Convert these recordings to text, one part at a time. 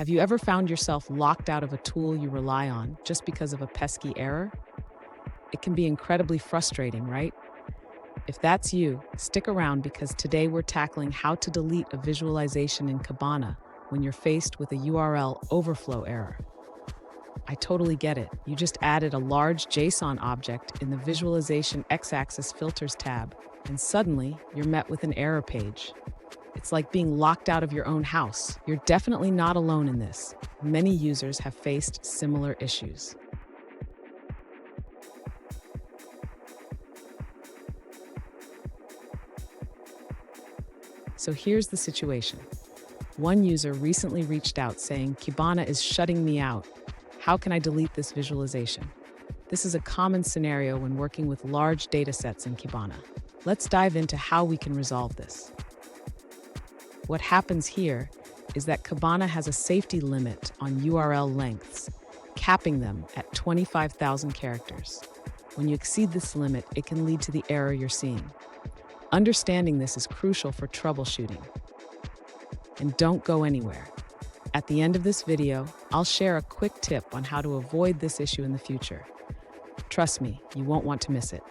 Have you ever found yourself locked out of a tool you rely on just because of a pesky error? It can be incredibly frustrating, right? If that's you, stick around because today we're tackling how to delete a visualization in Kibana when you're faced with a URL overflow error. I totally get it. You just added a large JSON object in the Visualization X-axis Filters tab, and suddenly you're met with an error page. It's like being locked out of your own house. You're definitely not alone in this. Many users have faced similar issues. So here's the situation. One user recently reached out saying, "Kibana is shutting me out. How can I delete this visualization?" This is a common scenario when working with large datasets in Kibana. Let's dive into how we can resolve this. What happens here is that Kibana has a safety limit on URL lengths, capping them at 25,000 characters. When you exceed this limit, it can lead to the error you're seeing. Understanding this is crucial for troubleshooting. And don't go anywhere. At the end of this video, I'll share a quick tip on how to avoid this issue in the future. Trust me, you won't want to miss it.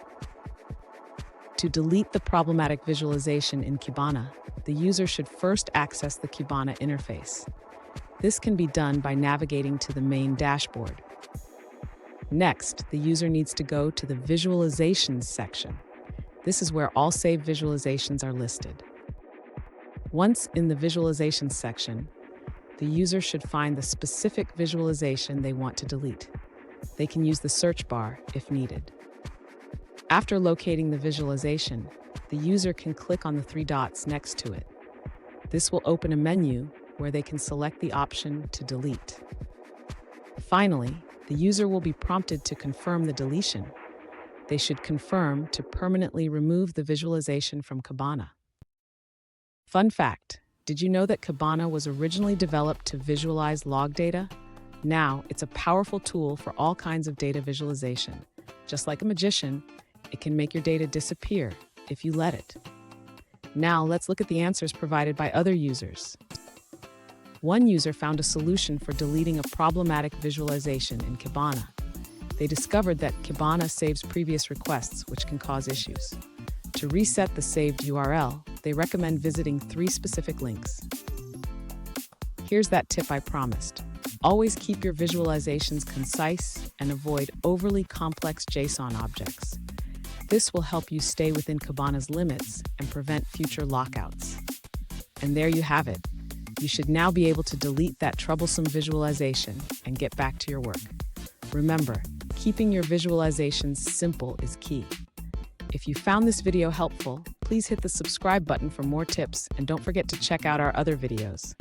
To delete the problematic visualization in Kibana, the user should first access the Kibana interface. This can be done by navigating to the main dashboard. Next, the user needs to go to the Visualizations section. This is where all saved visualizations are listed. Once in the Visualizations section, the user should find the specific visualization they want to delete. They can use the search bar if needed. After locating the visualization, the user can click on the three dots next to it. This will open a menu where they can select the option to delete. Finally, the user will be prompted to confirm the deletion. They should confirm to permanently remove the visualization from Kibana. Fun fact, did you know that Kibana was originally developed to visualize log data? Now, it's a powerful tool for all kinds of data visualization. Just like a magician, it can make your data disappear if you let it. Now, let's look at the answers provided by other users. One user found a solution for deleting a problematic visualization in Kibana. They discovered that Kibana saves previous requests, which can cause issues. To reset the saved URL, they recommend visiting 3 specific links. Here's that tip I promised. Always keep your visualizations concise and avoid overly complex JSON objects. This will help you stay within Kibana's limits and prevent future lockouts. And there you have it. You should now be able to delete that troublesome visualization and get back to your work. Remember, keeping your visualizations simple is key. If you found this video helpful, please hit the subscribe button for more tips and don't forget to check out our other videos.